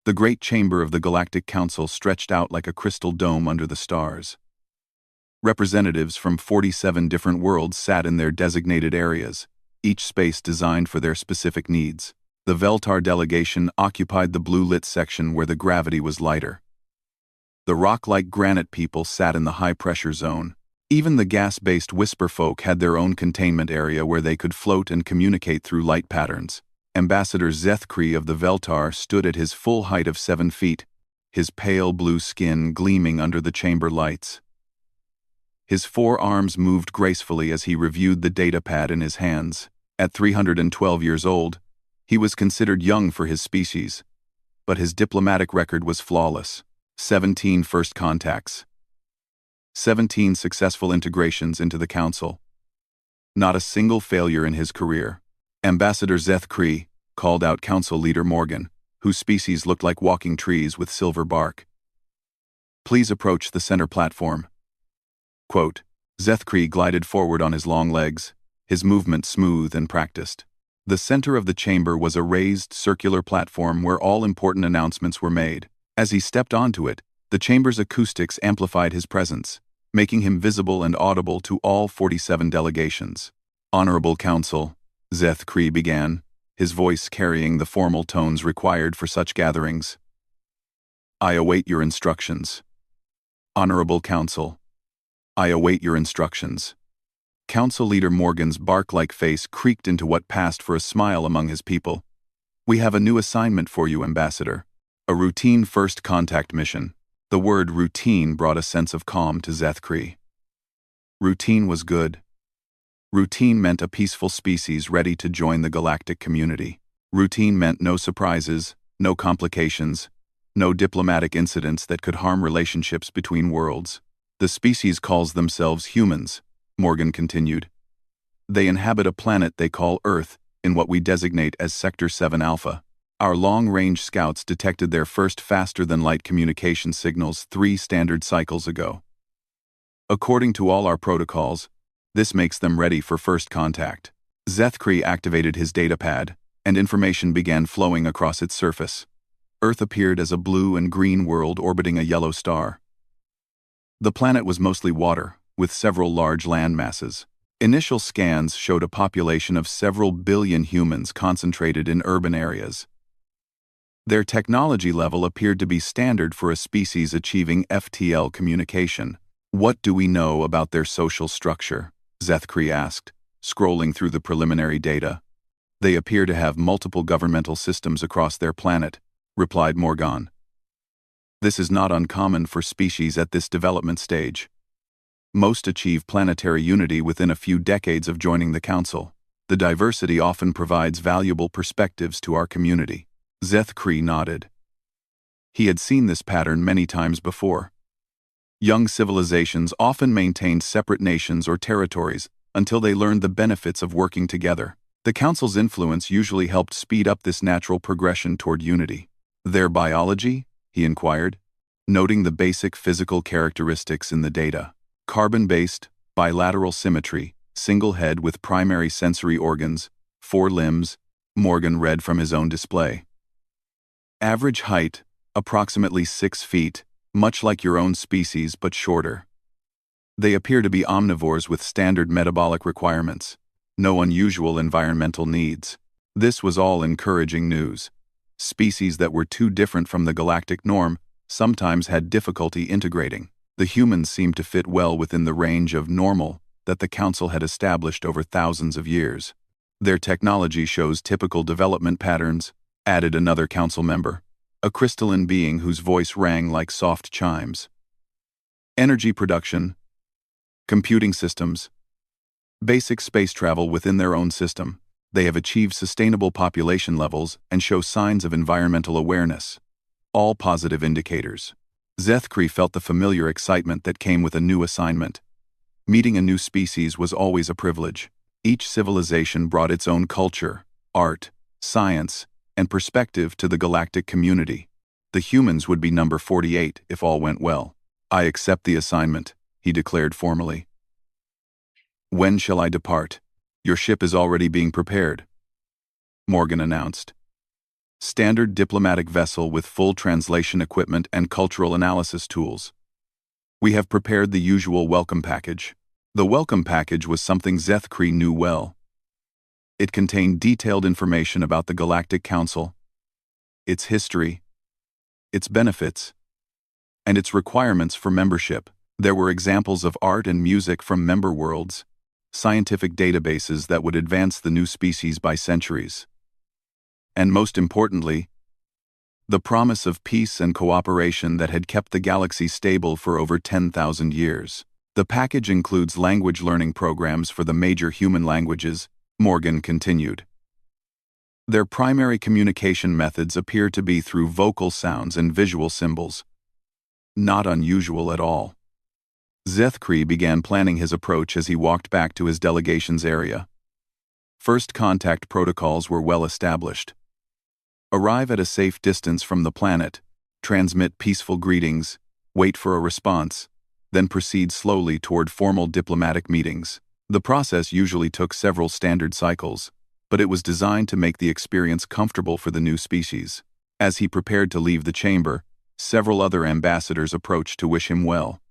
The great chamber of the Galactic Council stretched out like a crystal dome under the stars. Representatives from 47 different worlds sat in their designated areas, each space designed for their specific needs. The Veltar delegation occupied the blue-lit section where the gravity was lighter. The rock-like granite people sat in the high-pressure zone. Even the gas-based whisper folk had their own containment area where they could float and communicate through light patterns. Ambassador Zethkri of the Veltar stood at his full height of 7 feet, his pale blue skin gleaming under the chamber lights. His forearms moved gracefully as he reviewed the datapad in his hands. At 312 years old, he was considered young for his species, but his diplomatic record was flawless. 17 first contacts. 17 successful integrations into the Council. Not a single failure in his career. Ambassador Zethkri called out Council Leader Morgan, whose species looked like walking trees with silver bark. Please approach the center platform. Quote, Zethkri glided forward on his long legs, his movement smooth and practiced. The center of the chamber was a raised, circular platform where all important announcements were made. As he stepped onto it, the chamber's acoustics amplified his presence, making him visible and audible to all 47 delegations. Honorable Council, Zethkri began, his voice carrying the formal tones required for such gatherings. I await your instructions. Honorable Council, I await your instructions. Council Leader Morgan's bark-like face creaked into what passed for a smile among his people. We have a new assignment for you, Ambassador. A routine first contact mission. The word routine brought a sense of calm to Zethkri. Routine was good. Routine meant a peaceful species ready to join the galactic community. Routine meant no surprises, no complications, no diplomatic incidents that could harm relationships between worlds. The species calls themselves humans, Morgan continued. They inhabit a planet they call Earth, in what we designate as Sector 7 Alpha. Our long-range scouts detected their first faster-than-light communication signals 3 standard cycles ago. According to all our protocols, this makes them ready for first contact. Zethkri activated his datapad, and information began flowing across its surface. Earth appeared as a blue and green world orbiting a yellow star. The planet was mostly water, with several large land masses. Initial scans showed a population of several billion humans concentrated in urban areas. Their technology level appeared to be standard for a species achieving FTL communication. What do we know about their social structure? Zethkri asked, scrolling through the preliminary data. They appear to have multiple governmental systems across their planet, replied Morgan. This is not uncommon for species at this development stage. Most achieve planetary unity within a few decades of joining the Council. The diversity often provides valuable perspectives to our community. Zethkri nodded. He had seen this pattern many times before. Young civilizations often maintained separate nations or territories until they learned the benefits of working together. The Council's influence usually helped speed up this natural progression toward unity. Their biology? He inquired, noting the basic physical characteristics in the data. Carbon-based, bilateral symmetry, single head with primary sensory organs, 4 limbs, Morgan read from his own display. Average height, approximately 6 feet, much like your own species but shorter. They appear to be omnivores with standard metabolic requirements, no unusual environmental needs. This was all encouraging news. Species that were too different from the galactic norm sometimes had difficulty integrating. The humans seemed to fit well within the range of normal that the Council had established over thousands of years. Their technology shows typical development patterns, added another Council member, a crystalline being whose voice rang like soft chimes. Energy production, computing systems, basic space travel within their own system. They have achieved sustainable population levels and show signs of environmental awareness. All positive indicators. Zethkri felt the familiar excitement that came with a new assignment. Meeting a new species was always a privilege. Each civilization brought its own culture, art, science, and perspective to the galactic community. The humans would be number 48 if all went well. I accept the assignment, he declared formally. When shall I depart? Your ship is already being prepared, Morgan announced. Standard diplomatic vessel with full translation equipment and cultural analysis tools. We have prepared the usual welcome package. The welcome package was something Zethkri knew well. It contained detailed information about the Galactic Council, its history, its benefits, and its requirements for membership. There were examples of art and music from member worlds, scientific databases that would advance the new species by centuries. And most importantly, the promise of peace and cooperation that had kept the galaxy stable for over 10,000 years. The package includes language learning programs for the major human languages, Morgan continued. Their primary communication methods appear to be through vocal sounds and visual symbols. Not unusual at all. Zethkri began planning his approach as he walked back to his delegation's area. First contact protocols were well established. Arrive at a safe distance from the planet, transmit peaceful greetings, wait for a response, then proceed slowly toward formal diplomatic meetings. The process usually took several standard cycles, but it was designed to make the experience comfortable for the new species. As he prepared to leave the chamber, several other ambassadors approached to wish him well.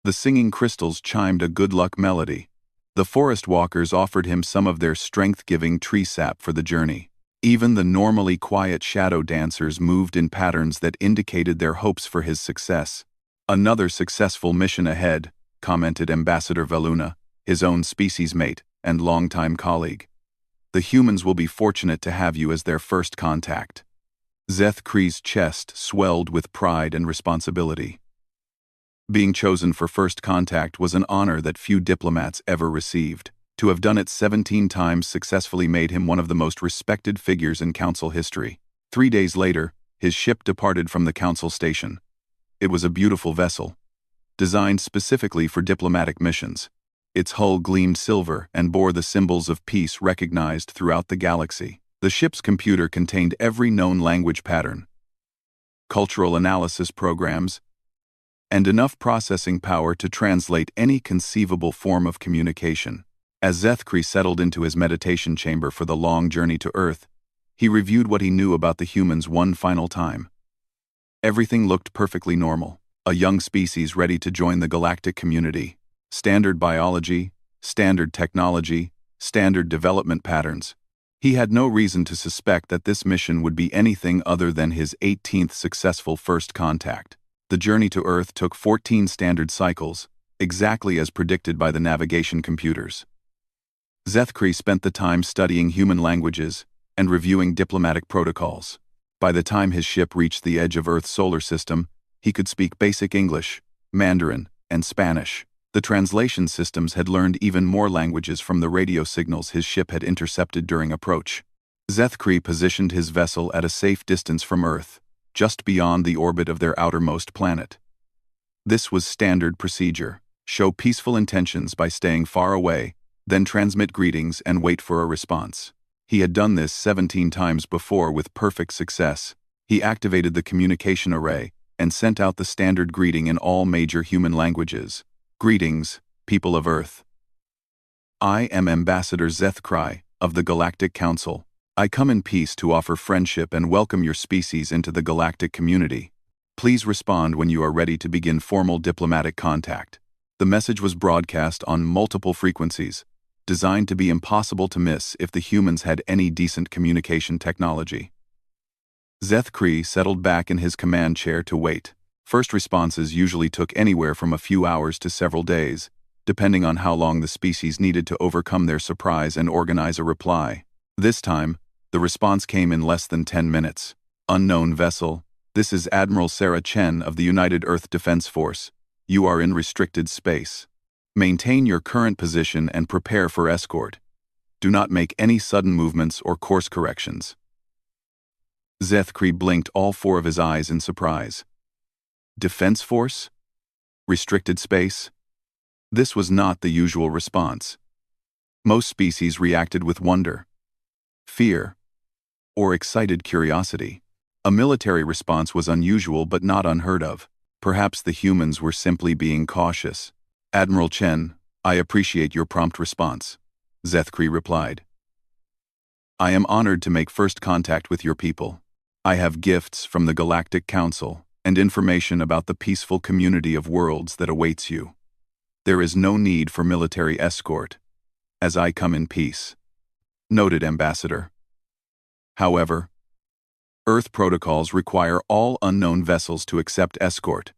The singing crystals chimed a good luck melody. The forest walkers offered him some of their strength-giving tree sap for the journey. Even the normally quiet shadow dancers moved in patterns that indicated their hopes for his success. Another successful mission ahead, commented Ambassador Veluna, his own species mate and longtime colleague. The humans will be fortunate to have you as their first contact. Zethkri's chest swelled with pride and responsibility. Being chosen for first contact was an honor that few diplomats ever received. To have done it 17 times successfully made him one of the most respected figures in Council history. 3 days later, his ship departed from the Council station. It was a beautiful vessel, designed specifically for diplomatic missions. Its hull gleamed silver and bore the symbols of peace recognized throughout the galaxy. The ship's computer contained every known language pattern, cultural analysis programs, and enough processing power to translate any conceivable form of communication. As Zethkri settled into his meditation chamber for the long journey to Earth, he reviewed what he knew about the humans one final time. Everything looked perfectly normal. A young species ready to join the galactic community. Standard biology, standard technology, standard development patterns. He had no reason to suspect that this mission would be anything other than his 18th successful first contact. The journey to Earth took 14 standard cycles, exactly as predicted by the navigation computers. Zethkri spent the time studying human languages and reviewing diplomatic protocols. By the time his ship reached the edge of Earth's solar system, he could speak basic English, Mandarin, and Spanish. The translation systems had learned even more languages from the radio signals his ship had intercepted during approach. Zethkri positioned his vessel at a safe distance from Earth, just beyond the orbit of their outermost planet. This was standard procedure. Show peaceful intentions by staying far away, then transmit greetings and wait for a response. He had done this 17 times before with perfect success. He activated the communication array and sent out the standard greeting in all major human languages. Greetings, people of Earth. I am Ambassador Zethkri of the Galactic Council. I come in peace to offer friendship and welcome your species into the galactic community. Please respond when you are ready to begin formal diplomatic contact. The message was broadcast on multiple frequencies, designed to be impossible to miss if the humans had any decent communication technology. Zethkri settled back in his command chair to wait. First responses usually took anywhere from a few hours to several days, depending on how long the species needed to overcome their surprise and organize a reply. This time, the response came in less than 10 minutes. Unknown vessel, this is Admiral Sarah Chen of the United Earth Defense Force. You are in restricted space. Maintain your current position and prepare for escort. Do not make any sudden movements or course corrections. Zethkri blinked all 4 of his eyes in surprise. Defense Force? Restricted space? This was not the usual response. Most species reacted with wonder, fear, or excited curiosity. A military response was unusual but not unheard of. Perhaps the humans were simply being cautious. Admiral Chen, I appreciate your prompt response, Zethkri replied. I am honored to make first contact with your people. I have gifts from the Galactic Council and information about the peaceful community of worlds that awaits you. There is no need for military escort, as I come in peace. Noted, Ambassador. However, Earth protocols require all unknown vessels to accept escort.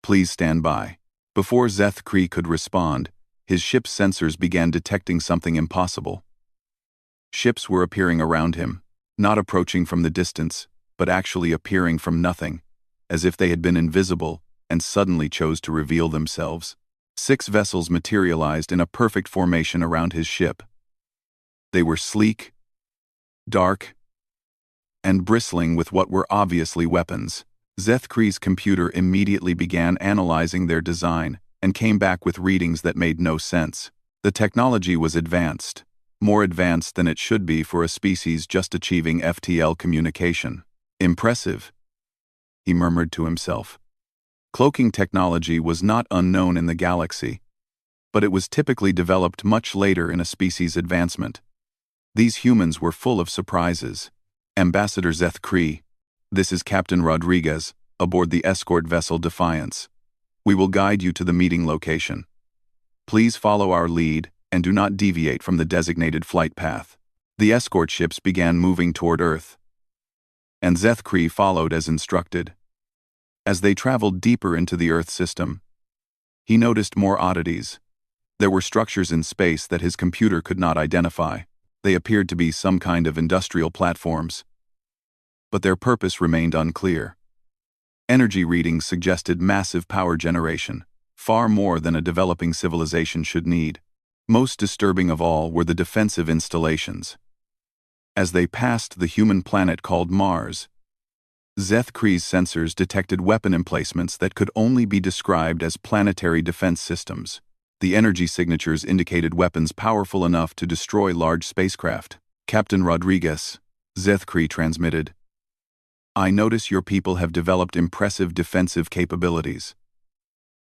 Please stand by. Before Zeth Kree could respond, his ship's sensors began detecting something impossible. Ships were appearing around him, not approaching from the distance, but actually appearing from nothing, as if they had been invisible and suddenly chose to reveal themselves. 6 vessels materialized in a perfect formation around his ship. They were sleek, dark, and bristling with what were obviously weapons. Zeth Kree's computer immediately began analyzing their design and came back with readings that made no sense. The technology was advanced, more advanced than it should be for a species just achieving FTL communication. Impressive, he murmured to himself. Cloaking technology was not unknown in the galaxy, but it was typically developed much later in a species advancement. These humans were full of surprises. Ambassador Zeth Kree, this is Captain Rodriguez, aboard the escort vessel Defiance. We will guide you to the meeting location. Please follow our lead and do not deviate from the designated flight path. The escort ships began moving toward Earth, and Zeth Kree followed as instructed. As they traveled deeper into the Earth system, he noticed more oddities. There were structures in space that his computer could not identify. They appeared to be some kind of industrial platforms, but their purpose remained unclear. Energy readings suggested massive power generation, far more than a developing civilization should need. Most disturbing of all were the defensive installations. As they passed the human planet called Mars, Zeth Kree's sensors detected weapon emplacements that could only be described as planetary defense systems. The energy signatures indicated weapons powerful enough to destroy large spacecraft. Captain Rodriguez, Zeth Kree transmitted, I notice your people have developed impressive defensive capabilities.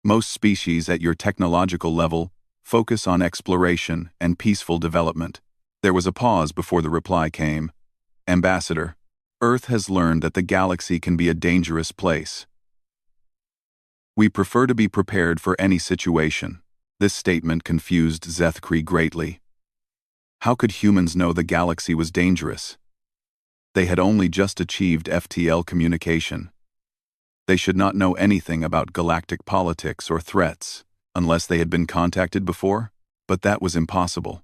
Most species at your technological level focus on exploration and peaceful development. There was a pause before the reply came. Ambassador, Earth has learned that the galaxy can be a dangerous place. We prefer to be prepared for any situation. This statement confused Zeth Kree greatly. How could humans know the galaxy was dangerous? They had only just achieved FTL communication. They should not know anything about galactic politics or threats, unless they had been contacted before, but that was impossible.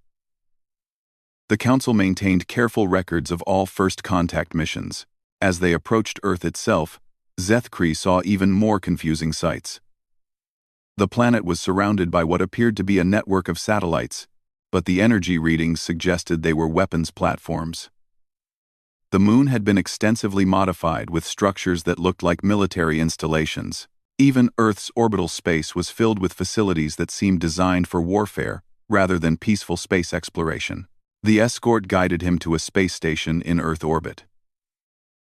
The Council maintained careful records of all first contact missions. As they approached Earth itself, Zeth Kree saw even more confusing sights. The planet was surrounded by what appeared to be a network of satellites, but the energy readings suggested they were weapons platforms. The moon had been extensively modified with structures that looked like military installations. Even Earth's orbital space was filled with facilities that seemed designed for warfare rather than peaceful space exploration. The escort guided him to a space station in Earth orbit.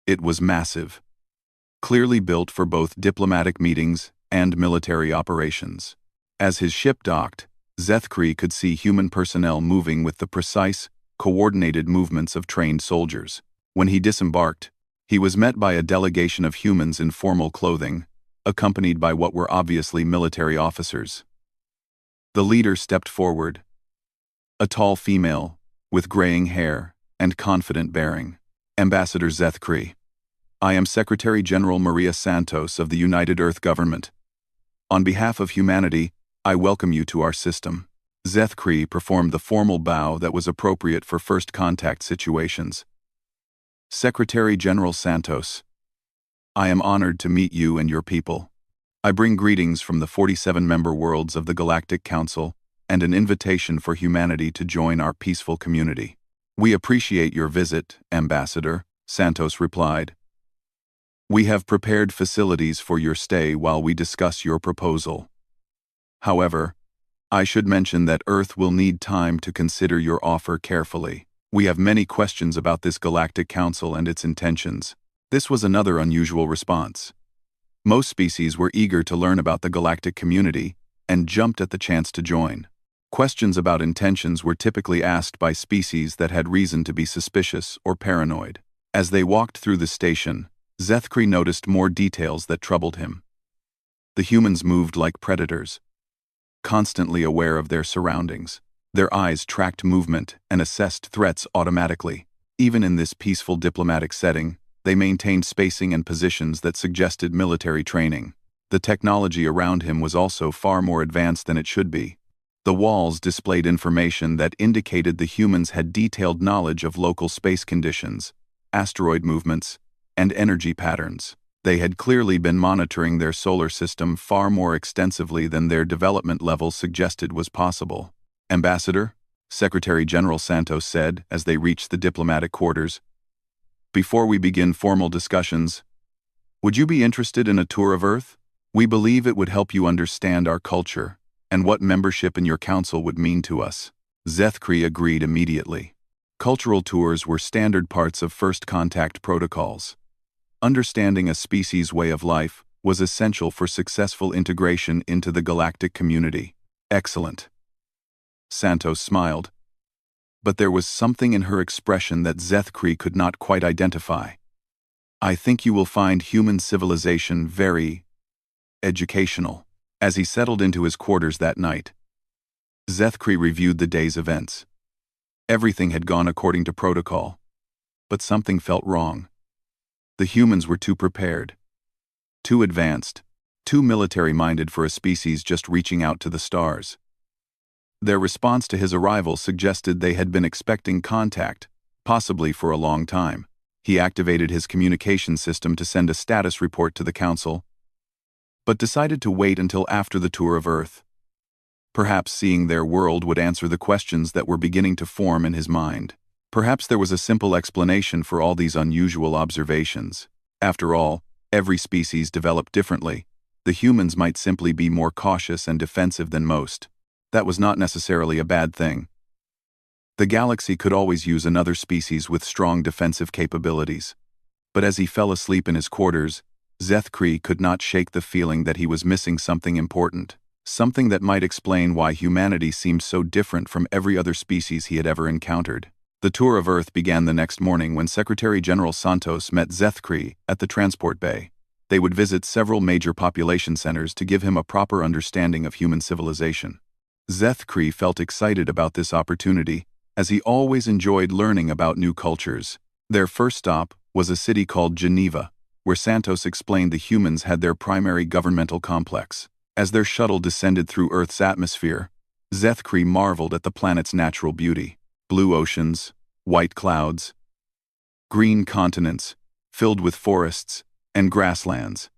It was massive, clearly built for both diplomatic meetings and military operations. As his ship docked, Zeth Kree could see human personnel moving with the precise, coordinated movements of trained soldiers. When he disembarked, he was met by a delegation of humans in formal clothing, accompanied by what were obviously military officers. The leader stepped forward, a tall female, with graying hair and confident bearing. Ambassador Zeth Kree, I am Secretary General Maria Santos of the United Earth Government. On behalf of humanity, I welcome you to our system. Zeth Kree performed the formal bow that was appropriate for first contact situations. Secretary General Santos, I am honored to meet you and your people. I bring greetings from the 47 member worlds of the Galactic Council and an invitation for humanity to join our peaceful community. We appreciate your visit, Ambassador, Santos replied. We have prepared facilities for your stay while we discuss your proposal. However, I should mention that Earth will need time to consider your offer carefully. We have many questions about this Galactic Council and its intentions. This was another unusual response. Most species were eager to learn about the galactic community and jumped at the chance to join. Questions about intentions were typically asked by species that had reason to be suspicious or paranoid. As they walked through the station, Zethkri noticed more details that troubled him. The humans moved like predators, constantly aware of their surroundings. Their eyes tracked movement and assessed threats automatically. Even in this peaceful diplomatic setting, they maintained spacing and positions that suggested military training. The technology around him was also far more advanced than it should be. The walls displayed information that indicated the humans had detailed knowledge of local space conditions, asteroid movements, and energy patterns. They had clearly been monitoring their solar system far more extensively than their development level suggested was possible. "Ambassador," Secretary General Santos said as they reached the diplomatic quarters, "before we begin formal discussions, would you be interested in a tour of Earth? We believe it would help you understand our culture and what membership in your council would mean to us." Zethkri agreed immediately. Cultural tours were standard parts of first contact protocols. Understanding a species' way of life was essential for successful integration into the galactic community. "Excellent." Santos smiled, but there was something in her expression that Zethkri could not quite identify. "I think you will find human civilization very educational." As he settled into his quarters that night, Zethkri reviewed the day's events. Everything had gone according to protocol, but something felt wrong. The humans were too prepared, too advanced, too military-minded for a species just reaching out to the stars. Their response to his arrival suggested they had been expecting contact, possibly for a long time. He activated his communication system to send a status report to the council, but decided to wait until after the tour of Earth. Perhaps seeing their world would answer the questions that were beginning to form in his mind. Perhaps there was a simple explanation for all these unusual observations. After all, every species developed differently. The humans might simply be more cautious and defensive than most. That was not necessarily a bad thing. The galaxy could always use another species with strong defensive capabilities. But as he fell asleep in his quarters, Zethkri could not shake the feeling that he was missing something important, something that might explain why humanity seemed so different from every other species he had ever encountered. The tour of Earth began the next morning when Secretary General Santos met Zethkri at the transport bay. They would visit several major population centers to give him a proper understanding of human civilization. Zethkri felt excited about this opportunity, as he always enjoyed learning about new cultures. Their first stop was a city called Geneva, where Santos explained the humans had their primary governmental complex. As their shuttle descended through Earth's atmosphere, Zethkri marveled at the planet's natural beauty. Blue oceans, white clouds, green continents, filled with forests and grasslands.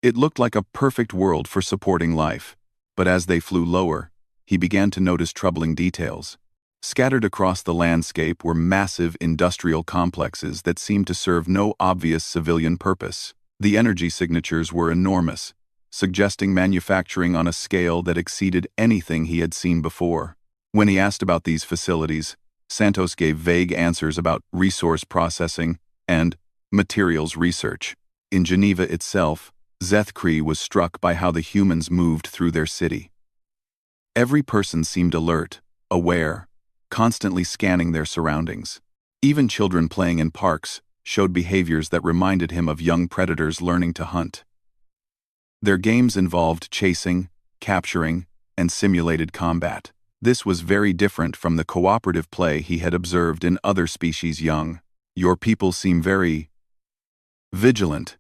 It looked like a perfect world for supporting life. But as they flew lower, he began to notice troubling details. Scattered across the landscape were massive industrial complexes that seemed to serve no obvious civilian purpose. The energy signatures were enormous, suggesting manufacturing on a scale that exceeded anything he had seen before. When he asked about these facilities, Santos gave vague answers about resource processing and materials research. In Geneva itself, Zethkri was struck by how the humans moved through their city. Every person seemed alert, aware, constantly scanning their surroundings. Even children playing in parks showed behaviors that reminded him of young predators learning to hunt. Their games involved chasing, capturing, and simulated combat. This was very different from the cooperative play he had observed in other species young. "Your people seem very vigilant,"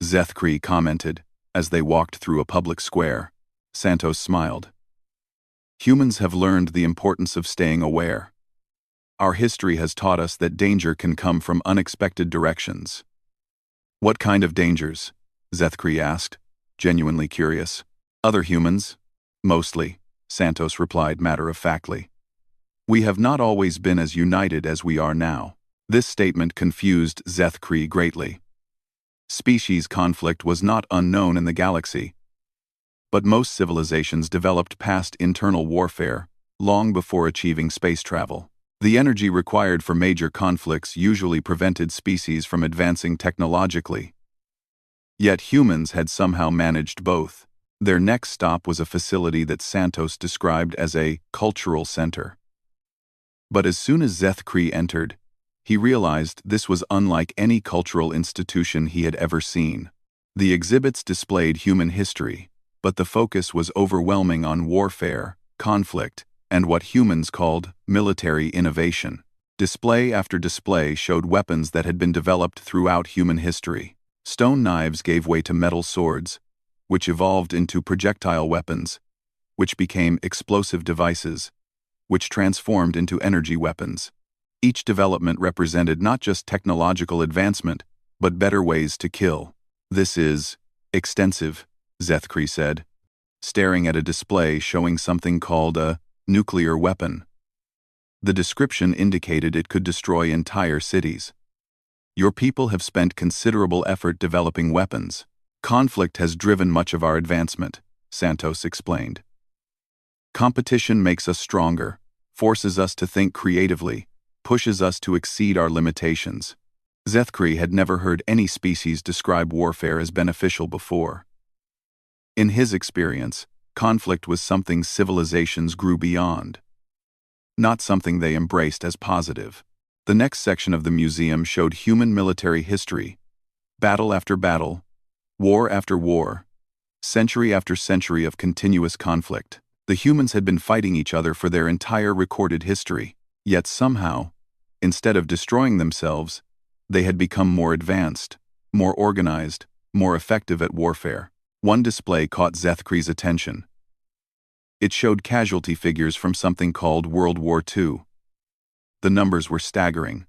Zethkri commented as they walked through a public square. Santos smiled. "Humans have learned the importance of staying aware. Our history has taught us that danger can come from unexpected directions." "What kind of dangers?" Zethkri asked, genuinely curious. "Other humans?" "Mostly," Santos replied matter-of-factly. "We have not always been as united as we are now." This statement confused Zethkri greatly. Species conflict was not unknown in the galaxy, but most civilizations developed past internal warfare long before achieving space travel. The energy required for major conflicts usually prevented species from advancing technologically. Yet humans had somehow managed both. Their next stop was a facility that Santos described as a cultural center. But as soon as Zethkri entered, he realized this was unlike any cultural institution he had ever seen. The exhibits displayed human history, but the focus was overwhelming on warfare, conflict, and what humans called military innovation. Display after display showed weapons that had been developed throughout human history. Stone knives gave way to metal swords, which evolved into projectile weapons, which became explosive devices, which transformed into energy weapons. Each development represented not just technological advancement, but better ways to kill. "This is extensive," Zethkri said, staring at a display showing something called a nuclear weapon. The description indicated it could destroy entire cities. "Your people have spent considerable effort developing weapons. Conflict has driven much of our advancement," Santos explained. "Competition makes us stronger, forces us to think creatively, pushes us to exceed our limitations." Zethkri had never heard any species describe warfare as beneficial before. In his experience, conflict was something civilizations grew beyond, not something they embraced as positive. The next section of the museum showed human military history, battle after battle, war after war, century after century of continuous conflict. The humans had been fighting each other for their entire recorded history, yet somehow, instead of destroying themselves, they had become more advanced, more organized, more effective at warfare. One display caught Zethkri's attention. It showed casualty figures from something called World War II. The numbers were staggering.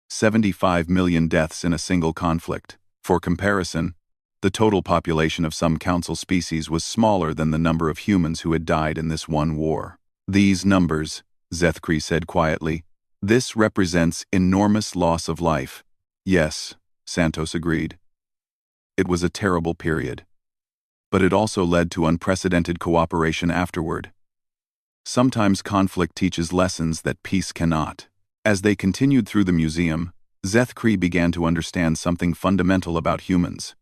75 million deaths in a single conflict. For comparison, the total population of some council species was smaller than the number of humans who had died in this one war. "These numbers," Zethkri said quietly, "this represents enormous loss of life." "Yes," Santos agreed. "It was a terrible period. But it also led to unprecedented cooperation afterward. Sometimes conflict teaches lessons that peace cannot." As they continued through the museum, Zethkri began to understand something fundamental about humans.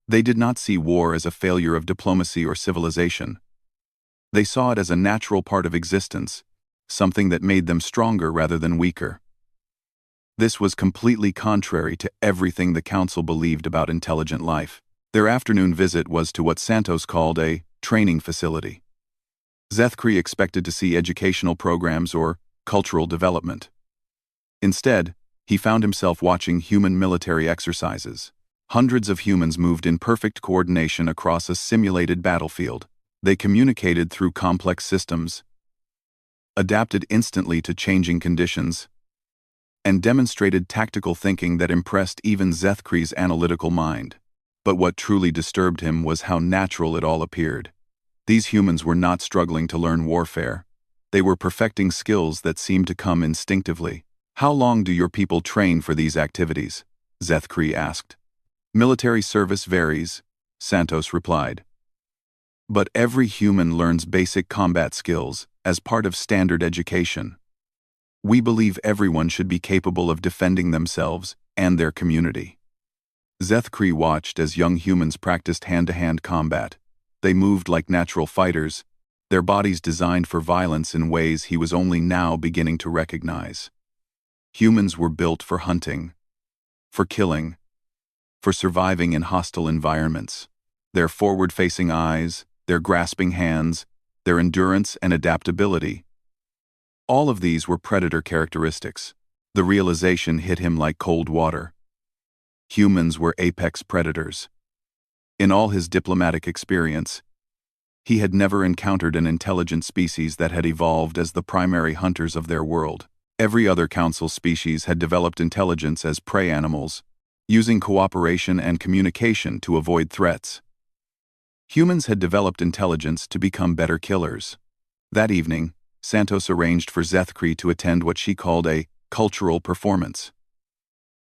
They did not see war as a failure of diplomacy or civilization. They saw it as a natural part of existence, something that made them stronger rather than weaker. This was completely contrary to everything the council believed about intelligent life. Their afternoon visit was to what Santos called a training facility. Zethkri expected to see educational programs or cultural development. Instead, he found himself watching human military exercises. Hundreds of humans moved in perfect coordination across a simulated battlefield. They communicated through complex systems, adapted instantly to changing conditions, and demonstrated tactical thinking that impressed even Zethkri's analytical mind. But what truly disturbed him was how natural it all appeared. These humans were not struggling to learn warfare. They were perfecting skills that seemed to come instinctively. "How long do your people train for these activities?" Zethkri asked. "Military service varies," Santos replied. "But every human learns basic combat skills as part of standard education. We believe everyone should be capable of defending themselves and their community." Zethkri watched as young humans practiced hand-to-hand combat. They moved like natural fighters, their bodies designed for violence in ways he was only now beginning to recognize. Humans were built for hunting, for killing, for surviving in hostile environments. Their forward-facing eyes, their grasping hands, their endurance and adaptability. All of these were predator characteristics. The realization hit him like cold water. Humans were apex predators. In all his diplomatic experience, he had never encountered an intelligent species that had evolved as the primary hunters of their world. Every other council species had developed intelligence as prey animals, using cooperation and communication to avoid threats. Humans had developed intelligence to become better killers. That evening, Santos arranged for Zethkri to attend what she called a cultural performance.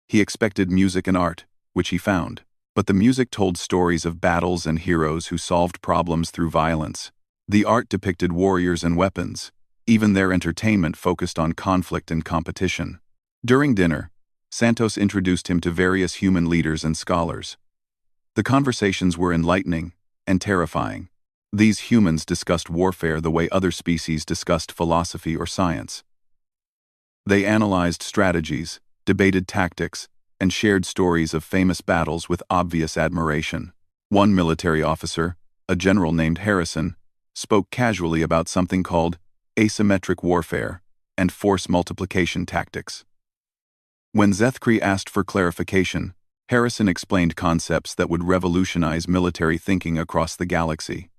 He expected music and art, which he found, but the music told stories of battles and heroes who solved problems through violence. The art depicted warriors and weapons. Even their entertainment focused on conflict and competition. During dinner, Santos introduced him to various human leaders and scholars. The conversations were enlightening, and terrifying. These humans discussed warfare the way other species discussed philosophy or science. They analyzed strategies, debated tactics, and shared stories of famous battles with obvious admiration. One military officer, a general named Harrison, spoke casually about something called asymmetric warfare and force multiplication tactics. When Zethkri asked for clarification, Harrison explained concepts that would revolutionize military thinking across the galaxy.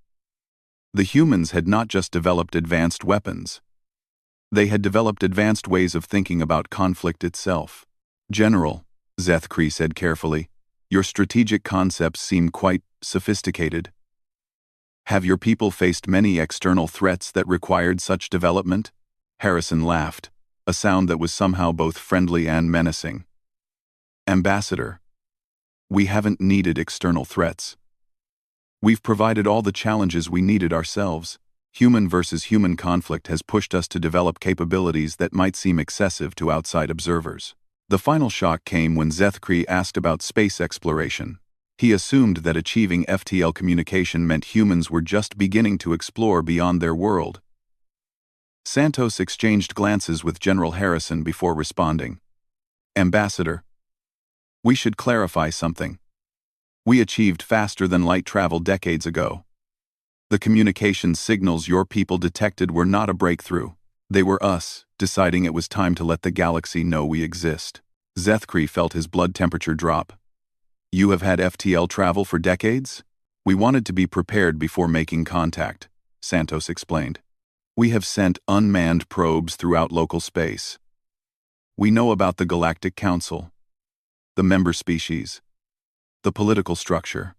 The humans had not just developed advanced weapons. They had developed advanced ways of thinking about conflict itself. "General," Zethkri said carefully, "your strategic concepts seem quite sophisticated. Have your people faced many external threats that required such development?" Harrison laughed, a sound that was somehow both friendly and menacing. "Ambassador, we haven't needed external threats. We've provided all the challenges we needed ourselves. Human versus human conflict has pushed us to develop capabilities that might seem excessive to outside observers." The final shock came when Zethkri asked about space exploration. He assumed that achieving FTL communication meant humans were just beginning to explore beyond their world. Santos exchanged glances with General Harrison before responding. "Ambassador, we should clarify something. We achieved faster-than-light travel decades ago. The communication signals your people detected were not a breakthrough. They were us, deciding it was time to let the galaxy know we exist." Zethkri felt his blood temperature drop. "You have had FTL travel for decades? We wanted to be prepared before making contact," Santos explained. "We have sent unmanned probes throughout local space. We know about the Galactic Council, the member species, the political structure.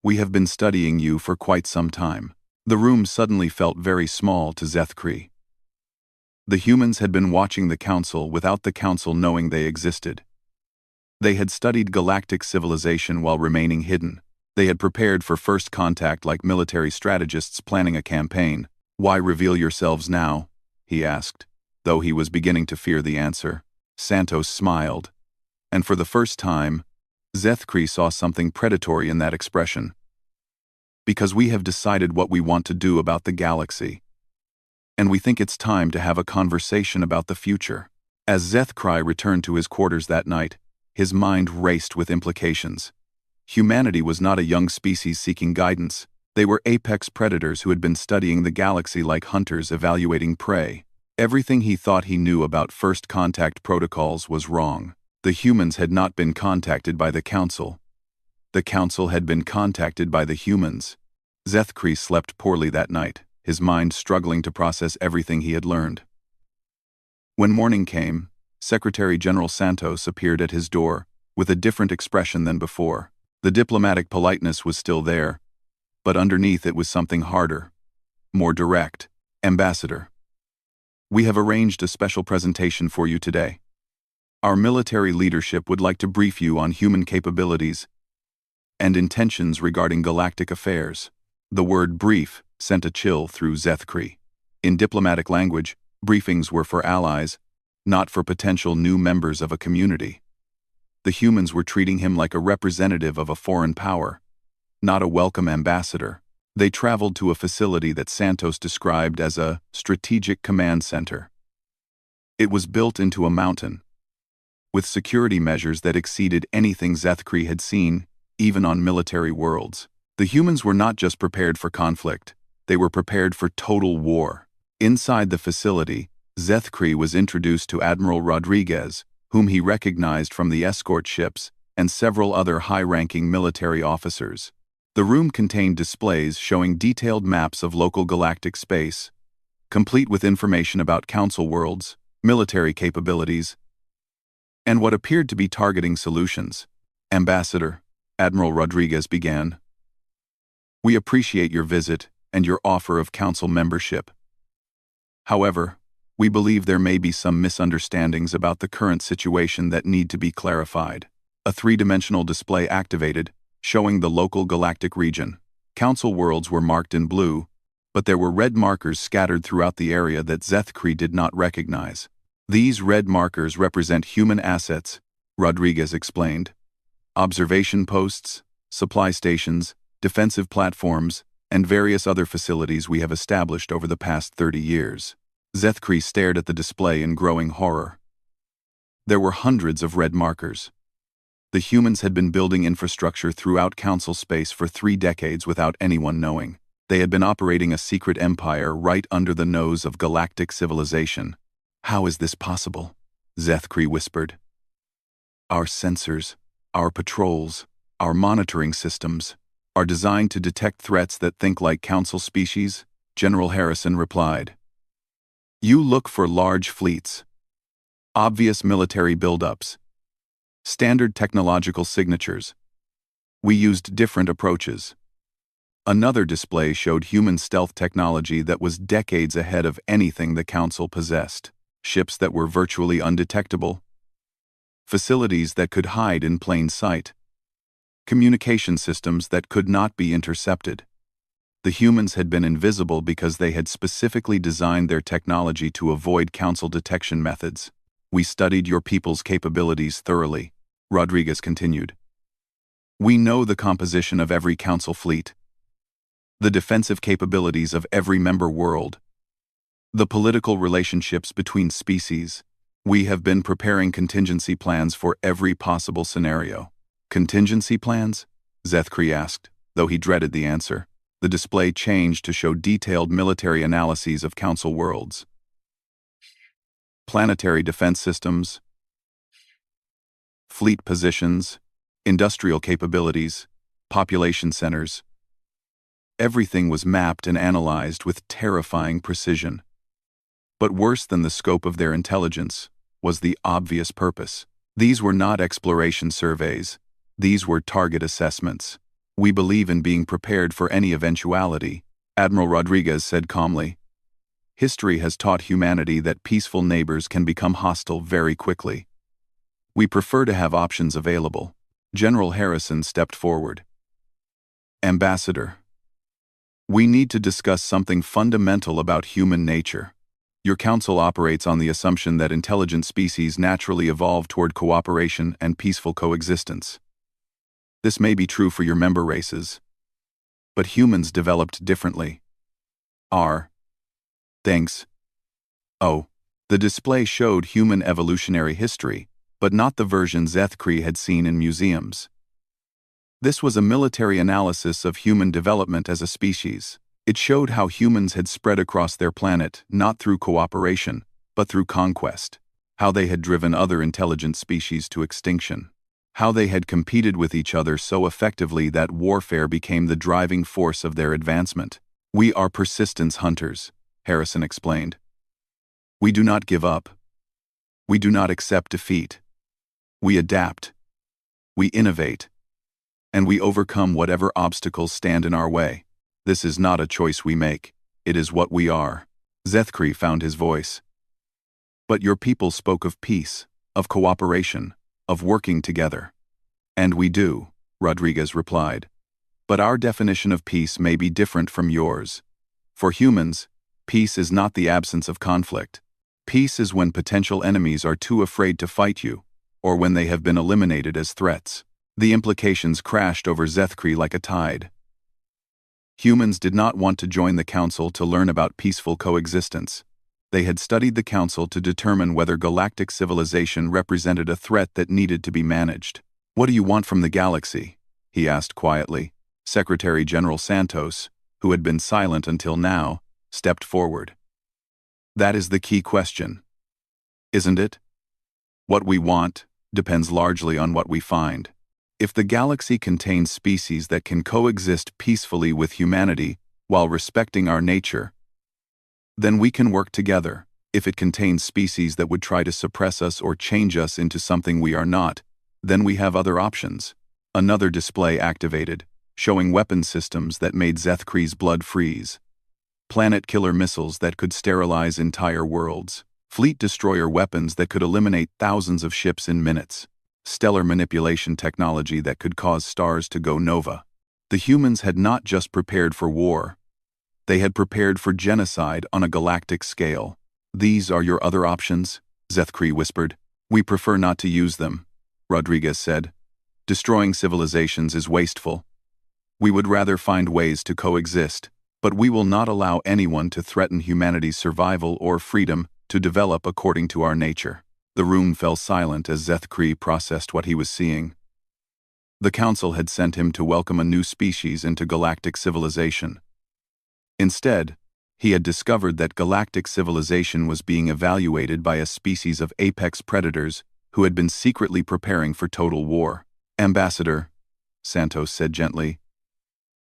We have been studying you for quite some time." The room suddenly felt very small to Zethkri. The humans had been watching the Council without the Council knowing they existed. They had studied galactic civilization while remaining hidden. They had prepared for first contact like military strategists planning a campaign. "Why reveal yourselves now?" he asked, though he was beginning to fear the answer. Santos smiled, and for the first time, Zethkri saw something predatory in that expression. "Because we have decided what we want to do about the galaxy. And we think it's time to have a conversation about the future." As Zethkri returned to his quarters that night, his mind raced with implications. Humanity was not a young species seeking guidance. They were apex predators who had been studying the galaxy like hunters evaluating prey. Everything he thought he knew about first contact protocols was wrong. The humans had not been contacted by the Council. The Council had been contacted by the humans. Zethkri slept poorly that night, his mind struggling to process everything he had learned. When morning came, Secretary General Santos appeared at his door, with a different expression than before. The diplomatic politeness was still there, but underneath it was something harder, more direct. "Ambassador, we have arranged a special presentation for you today. Our military leadership would like to brief you on human capabilities and intentions regarding galactic affairs." The word brief sent a chill through Zethkri. In diplomatic language, briefings were for allies, not for potential new members of a community. The humans were treating him like a representative of a foreign power, not a welcome ambassador. They traveled to a facility that Santos described as a strategic command center. It was built into a mountain, with security measures that exceeded anything Zethkri had seen, even on military worlds. The humans were not just prepared for conflict, they were prepared for total war. Inside the facility, Zethkri was introduced to Admiral Rodriguez, whom he recognized from the escort ships, and several other high-ranking military officers. The room contained displays showing detailed maps of local galactic space, complete with information about Council worlds, military capabilities, and what appeared to be targeting solutions. "Ambassador," Admiral Rodriguez began, "we appreciate your visit and your offer of Council membership. However, we believe there may be some misunderstandings about the current situation that need to be clarified." A three-dimensional display activated, showing the local galactic region. Council worlds were marked in blue, but there were red markers scattered throughout the area that Zethkri did not recognize. "These red markers represent human assets," Rodriguez explained. "Observation posts, supply stations, defensive platforms, and various other facilities we have established over the past 30 years. Zethkri stared at the display in growing horror. There were hundreds of red markers. The humans had been building infrastructure throughout Council space for 3 decades without anyone knowing. They had been operating a secret empire right under the nose of galactic civilization. How is this possible? Zethkri whispered. Our sensors, our patrols, our monitoring systems are designed to detect threats that think like Council species, General Harrison replied. You look for large fleets, obvious military buildups, standard technological signatures. We used different approaches. Another display showed human stealth technology that was decades ahead of anything the Council possessed. Ships that were virtually undetectable, facilities that could hide in plain sight, communication systems that could not be intercepted. The humans had been invisible because they had specifically designed their technology to avoid Council detection methods. We studied your people's capabilities thoroughly, Rodriguez continued. We know the composition of every Council fleet, the defensive capabilities of every member world, the political relationships between species. We have been preparing contingency plans for every possible scenario. Contingency plans? Zethkri asked, though he dreaded the answer. The display changed to show detailed military analyses of Council worlds. Planetary defense systems, fleet positions, industrial capabilities, population centers. Everything was mapped and analyzed with terrifying precision. But worse than the scope of their intelligence was the obvious purpose. These were not exploration surveys. These were target assessments. We believe in being prepared for any eventuality, Admiral Rodriguez said calmly. History has taught humanity that peaceful neighbors can become hostile very quickly. We prefer to have options available. General Harrison stepped forward. Ambassador, we need to discuss something fundamental about human nature. Your Council operates on the assumption that intelligent species naturally evolve toward cooperation and peaceful coexistence. This may be true for your member races, but humans developed differently. Thanks. Oh, the display showed human evolutionary history, but not the version Zethkri had seen in museums. This was a military analysis of human development as a species. It showed how humans had spread across their planet not through cooperation, but through conquest, how they had driven other intelligent species to extinction, how they had competed with each other so effectively that warfare became the driving force of their advancement. We are persistence hunters, Harrison explained. We do not give up. We do not accept defeat. We adapt. We innovate. And we overcome whatever obstacles stand in our way. This is not a choice we make. It is what we are. Zethkri found his voice. But your people spoke of peace, of cooperation, of working together. And we do, Rodriguez replied. But our definition of peace may be different from yours. For humans, peace is not the absence of conflict. Peace is when potential enemies are too afraid to fight you, or when they have been eliminated as threats. The implications crashed over Zethkri like a tide. Humans did not want to join the Council to learn about peaceful coexistence. They had studied the Council to determine whether galactic civilization represented a threat that needed to be managed. What do you want from the galaxy? He asked quietly. Secretary General Santos, who had been silent until now, stepped forward. That is the key question, isn't it? What we want depends largely on what we find. If the galaxy contains species that can coexist peacefully with humanity while respecting our nature, then we can work together. If it contains species that would try to suppress us or change us into something we are not, then we have other options. Another display activated, showing weapon systems that made Zethkri's blood freeze. Planet-killer missiles that could sterilize entire worlds. Fleet destroyer weapons that could eliminate thousands of ships in minutes. Stellar manipulation technology that could cause stars to go nova. The humans had not just prepared for war. They had prepared for genocide on a galactic scale. These are your other options, Zethkri whispered. We prefer not to use them, Rodriguez said. Destroying civilizations is wasteful. We would rather find ways to coexist, but we will not allow anyone to threaten humanity's survival or freedom to develop according to our nature. The room fell silent as Zethkri processed what he was seeing. The Council had sent him to welcome a new species into galactic civilization. Instead, he had discovered that galactic civilization was being evaluated by a species of apex predators who had been secretly preparing for total war. "Ambassador," Santos said gently,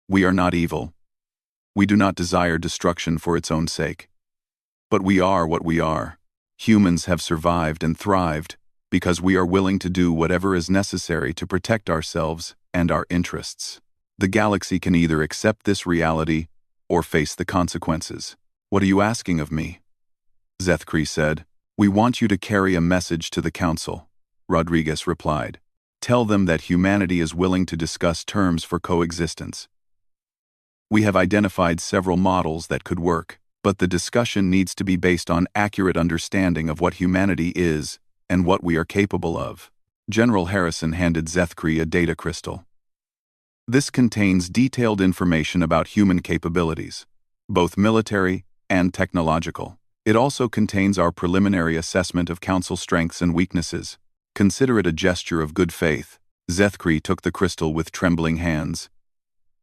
"we are not evil. We do not desire destruction for its own sake. But we are what we are. Humans have survived and thrived because we are willing to do whatever is necessary to protect ourselves and our interests. The galaxy can either accept this reality or face the consequences." "What are you asking of me?" Zethkri said. "We want you to carry a message to the Council," Rodriguez replied. "Tell them that humanity is willing to discuss terms for coexistence. We have identified several models that could work, but the discussion needs to be based on accurate understanding of what humanity is and what we are capable of." General Harrison handed Zethkri a data crystal. "This contains detailed information about human capabilities, both military and technological. It also contains our preliminary assessment of Council strengths and weaknesses. Consider it a gesture of good faith." Zethkri took the crystal with trembling hands.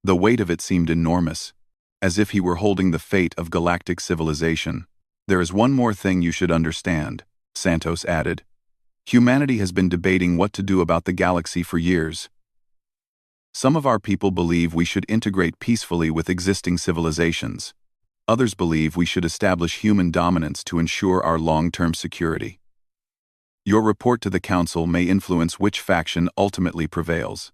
The weight of it seemed enormous, as if he were holding the fate of galactic civilization. "There is one more thing you should understand," Santos added. "Humanity has been debating what to do about the galaxy for years. Some of our people believe we should integrate peacefully with existing civilizations. Others believe we should establish human dominance to ensure our long-term security. Your report to the Council may influence which faction ultimately prevails."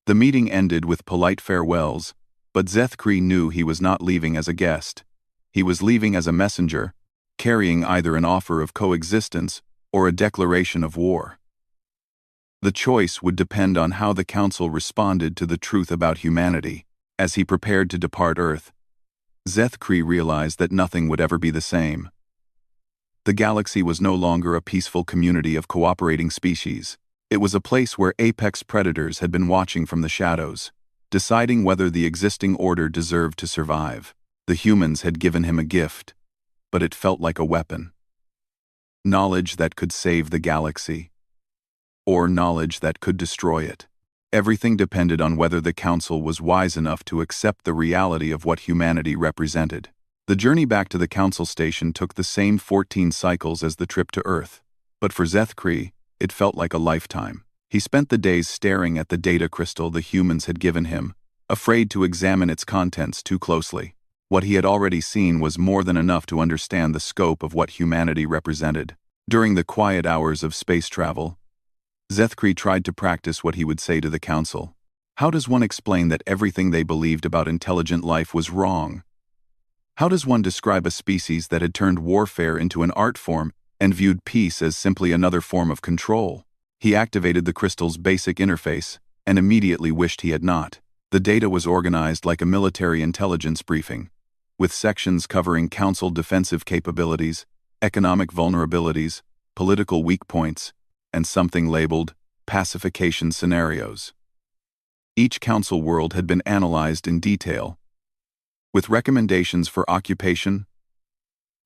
The meeting ended with polite farewells, but Zethkri knew he was not leaving as a guest. He was leaving as a messenger, carrying either an offer of coexistence or a declaration of war. The choice would depend on how the Council responded to the truth about humanity. As he prepared to depart Earth, Zethkri realized that nothing would ever be the same. The galaxy was no longer a peaceful community of cooperating species. It was a place where apex predators had been watching from the shadows, deciding whether the existing order deserved to survive. The humans had given him a gift, but it felt like a weapon. Knowledge that could save the galaxy, or knowledge that could destroy it. Everything depended on whether the Council was wise enough to accept the reality of what humanity represented. The journey back to the Council station took the same 14 cycles as the trip to Earth, but for Zethkri, it felt like a lifetime. He spent the days staring at the data crystal the humans had given him, afraid to examine its contents too closely. What he had already seen was more than enough to understand the scope of what humanity represented. During the quiet hours of space travel, Zethkri tried to practice what he would say to the Council. How does one explain that everything they believed about intelligent life was wrong? How does one describe a species that had turned warfare into an art form and viewed peace as simply another form of control? He activated the crystal's basic interface and immediately wished he had not. The data was organized like a military intelligence briefing, with sections covering Council defensive capabilities, economic vulnerabilities, political weak points, and something labeled pacification scenarios. Each Council world had been analyzed in detail, with recommendations for occupation,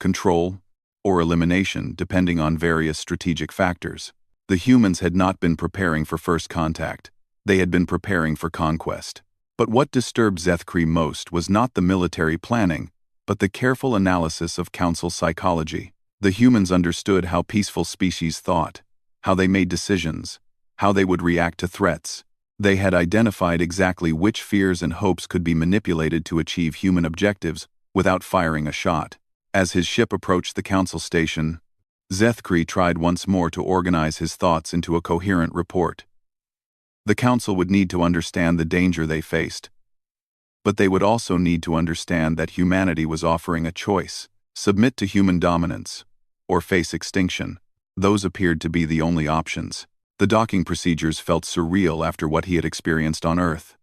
control, or elimination depending on various strategic factors. The humans had not been preparing for first contact. They had been preparing for conquest. But what disturbed Zethkri most was not the military planning, but the careful analysis of Council psychology. The humans understood how peaceful species thought, how they made decisions, how they would react to threats. They had identified exactly which fears and hopes could be manipulated to achieve human objectives without firing a shot. As his ship approached the Council station, Zethkri tried once more to organize his thoughts into a coherent report. The Council would need to understand the danger they faced, but they would also need to understand that humanity was offering a choice: submit to human dominance, or face extinction. Those appeared to be the only options. The docking procedures felt surreal after what he had experienced on Earth.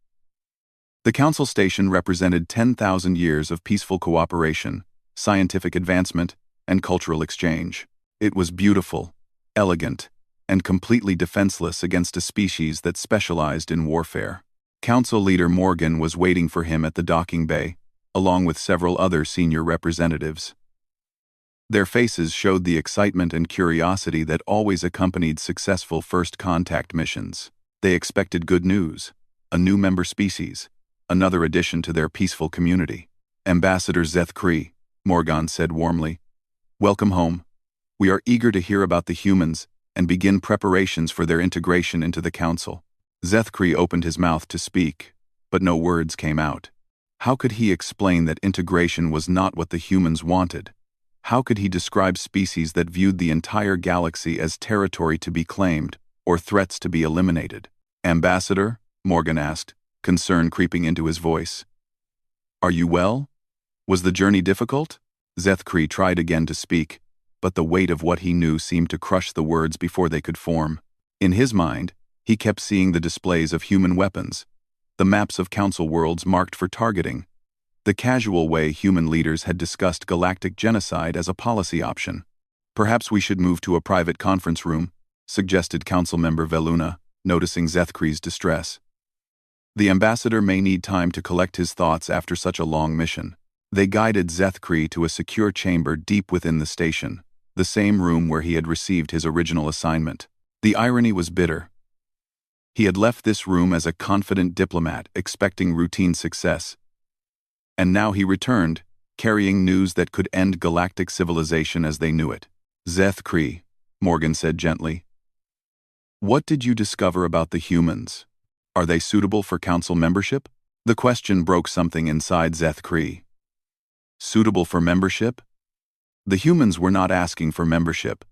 The Council station represented 10,000 years of peaceful cooperation, scientific advancement, and cultural exchange. It was beautiful, elegant, and completely defenseless against a species that specialized in warfare. Council leader Morgan was waiting for him at the docking bay, along with several other senior representatives. Their faces showed the excitement and curiosity that always accompanied successful first contact missions. They expected good news, a new member species, another addition to their peaceful community. Ambassador Zeth Kree, Morgan said warmly, "Welcome home. We are eager to hear about the humans and begin preparations for their integration into the Council." Zeth Kree opened his mouth to speak, but no words came out. How could he explain that integration was not what the humans wanted? How could he describe species that viewed the entire galaxy as territory to be claimed or threats to be eliminated? "Ambassador?" Morgan asked, concern creeping into his voice. "Are you well? Was the journey difficult?" Zeth Kree tried again to speak, but the weight of what he knew seemed to crush the words before they could form. In his mind, he kept seeing the displays of human weapons, the maps of Council worlds marked for targeting, the casual way human leaders had discussed galactic genocide as a policy option. "Perhaps we should move to a private conference room," suggested Council member Veluna, noticing Zeth Kree's distress. The ambassador may need time to collect his thoughts after such a long mission. They guided Zeth Kree to a secure chamber deep within the station, the same room where he had received his original assignment. The irony was bitter. He had left this room as a confident diplomat, expecting routine success. And now he returned, carrying news that could end galactic civilization as they knew it. "Zeth Kree," Morgan said gently, "what did you discover about the humans? Are they suitable for Council membership?" The question broke something inside Zeth Kree. Suitable for membership? The humans were not asking for membership.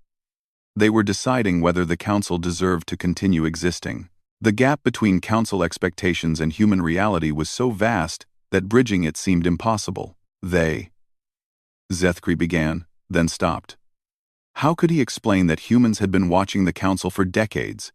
They were deciding whether the Council deserved to continue existing. The gap between Council expectations and human reality was so vast that bridging it seemed impossible. Zeth Kree began, then stopped. How could he explain that humans had been watching the Council for decades,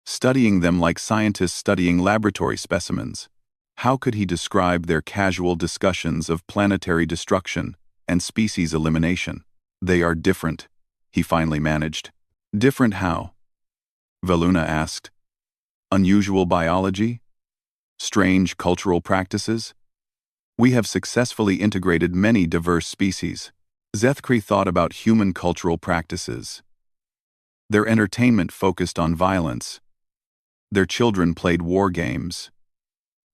studying them like scientists studying laboratory specimens? How could he describe their casual discussions of planetary destruction and species elimination? "They are different," he finally managed. "Different how?" Veluna asked. "Unusual biology? Strange cultural practices? We have successfully integrated many diverse species." Zeth Kree thought about human cultural practices. Their entertainment focused on violence. Their children played war games.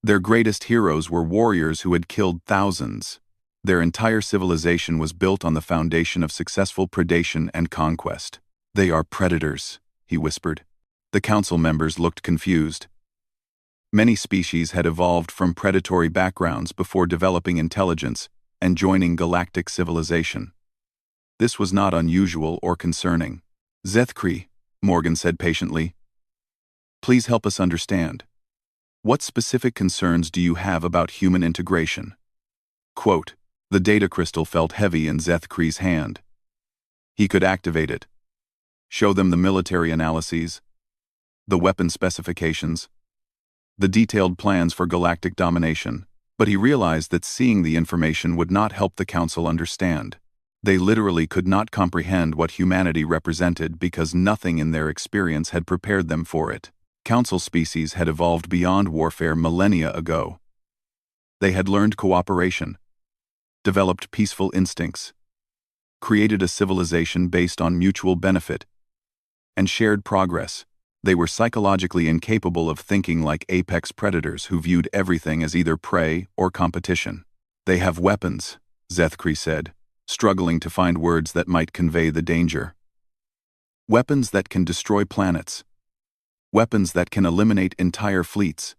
Their greatest heroes were warriors who had killed thousands. Their entire civilization was built on the foundation of successful predation and conquest. "They are predators," he whispered. The Council members looked confused. Many species had evolved from predatory backgrounds before developing intelligence and joining galactic civilization. This was not unusual or concerning. "Zeth Kree," Morgan said patiently, "please help us understand. What specific concerns do you have about human integration?" Quote, the data crystal felt heavy in Zeth Kree's hand. He could activate it, show them the military analyses, the weapon specifications, the detailed plans for galactic domination, but he realized that seeing the information would not help the Council understand. They literally could not comprehend what humanity represented because nothing in their experience had prepared them for it. Council species had evolved beyond warfare millennia ago. They had learned cooperation, developed peaceful instincts, created a civilization based on mutual benefit, and shared progress. They were psychologically incapable of thinking like apex predators who viewed everything as either prey or competition. "They have weapons," Zeth Kree said, struggling to find words that might convey the danger. "Weapons that can destroy planets. Weapons that can eliminate entire fleets.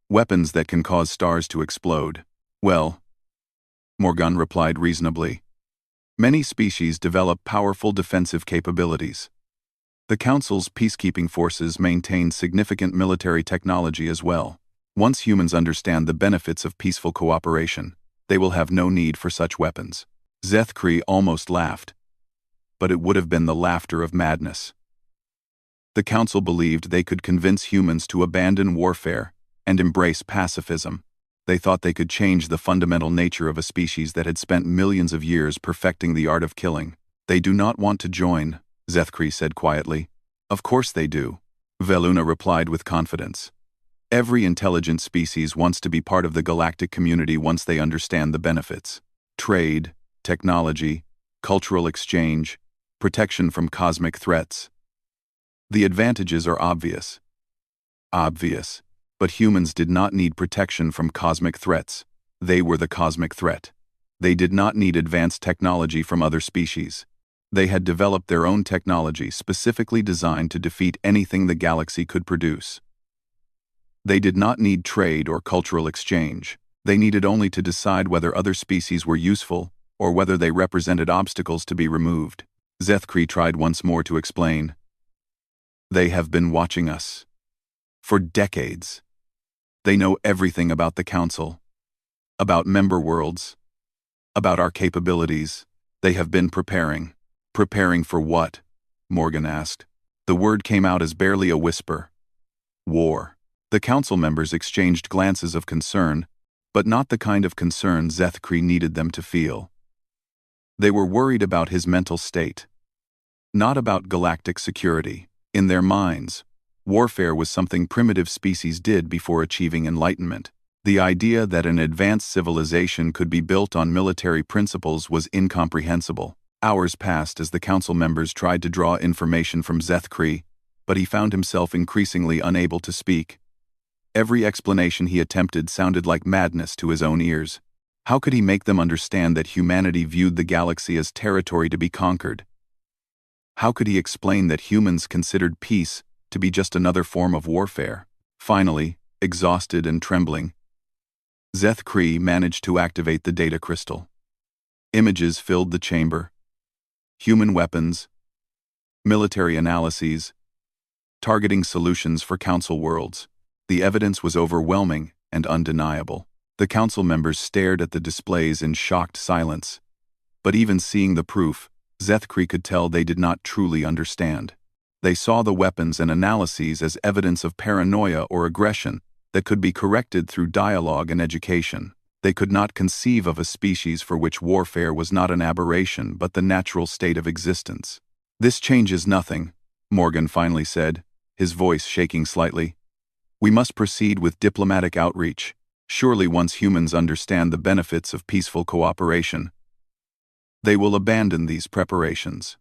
Weapons that can cause stars to explode." "Well," Morgan replied reasonably, "many species develop powerful defensive capabilities. The Council's peacekeeping forces maintain significant military technology as well. Once humans understand the benefits of peaceful cooperation, they will have no need for such weapons." Zeth Kree almost laughed, but it would have been the laughter of madness. The Council believed they could convince humans to abandon warfare and embrace pacifism. They thought they could change the fundamental nature of a species that had spent millions of years perfecting the art of killing. "They do not want to join," Zeth Kree said quietly. "Of course they do," Veluna replied with confidence. Every intelligent species wants to be part of the galactic community once they understand the benefits. Trade, technology, cultural exchange, protection from cosmic threats. The advantages are obvious. Obvious. But humans did not need protection from cosmic threats. They were the cosmic threat. They did not need advanced technology from other species. They had developed their own technology specifically designed to defeat anything the galaxy could produce. They did not need trade or cultural exchange. They needed only to decide whether other species were useful or whether they represented obstacles to be removed. Zethkri tried once more to explain. They have been watching us. For decades. They know everything about the Council. About member worlds. About our capabilities. They have been preparing. Preparing for what? Morgan asked. The word came out as barely a whisper. War. The council members exchanged glances of concern, but not the kind of concern Zethkri needed them to feel. They were worried about his mental state. Not about galactic security. In their minds, warfare was something primitive species did before achieving enlightenment. The idea that an advanced civilization could be built on military principles was incomprehensible. Hours passed as the council members tried to draw information from Zethkri, but he found himself increasingly unable to speak. Every explanation he attempted sounded like madness to his own ears. How could he make them understand that humanity viewed the galaxy as territory to be conquered? How could he explain that humans considered peace to be just another form of warfare? Finally, exhausted and trembling, Zethkri managed to activate the data crystal. Images filled the chamber. Human weapons, military analyses, targeting solutions for council worlds. The evidence was overwhelming and undeniable. The council members stared at the displays in shocked silence. But even seeing the proof, Zethkri could tell they did not truly understand. They saw the weapons and analyses as evidence of paranoia or aggression that could be corrected through dialogue and education. They could not conceive of a species for which warfare was not an aberration but the natural state of existence. This changes nothing, Morgan finally said, his voice shaking slightly. We must proceed with diplomatic outreach. Surely once humans understand the benefits of peaceful cooperation, they will abandon these preparations.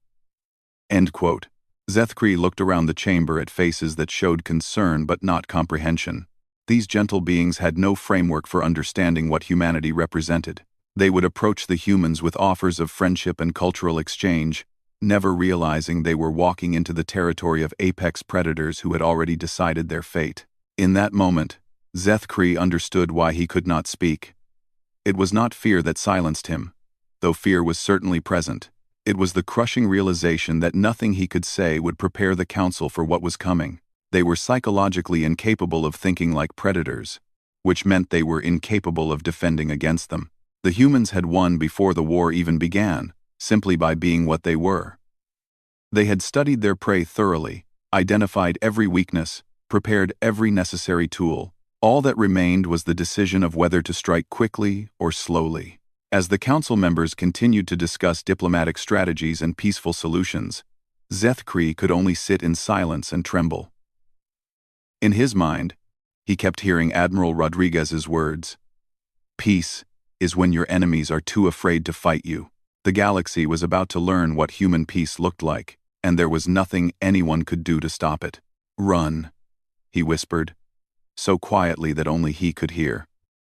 End quote. Zethkri looked around the chamber at faces that showed concern but not comprehension. These gentle beings had no framework for understanding what humanity represented. They would approach the humans with offers of friendship and cultural exchange, never realizing they were walking into the territory of apex predators who had already decided their fate. In that moment, Zethkri understood why he could not speak. It was not fear that silenced him, though fear was certainly present. It was the crushing realization that nothing he could say would prepare the council for what was coming. They were psychologically incapable of thinking like predators, which meant they were incapable of defending against them. The humans had won before the war even began, simply by being what they were. They had studied their prey thoroughly, identified every weakness, prepared every necessary tool. All that remained was the decision of whether to strike quickly or slowly. As the council members continued to discuss diplomatic strategies and peaceful solutions, Zethkri could only sit in silence and tremble. In his mind, he kept hearing Admiral Rodriguez's words. Peace is when your enemies are too afraid to fight you. The galaxy was about to learn what human peace looked like, and there was nothing anyone could do to stop it. Run, he whispered, so quietly that only he could hear.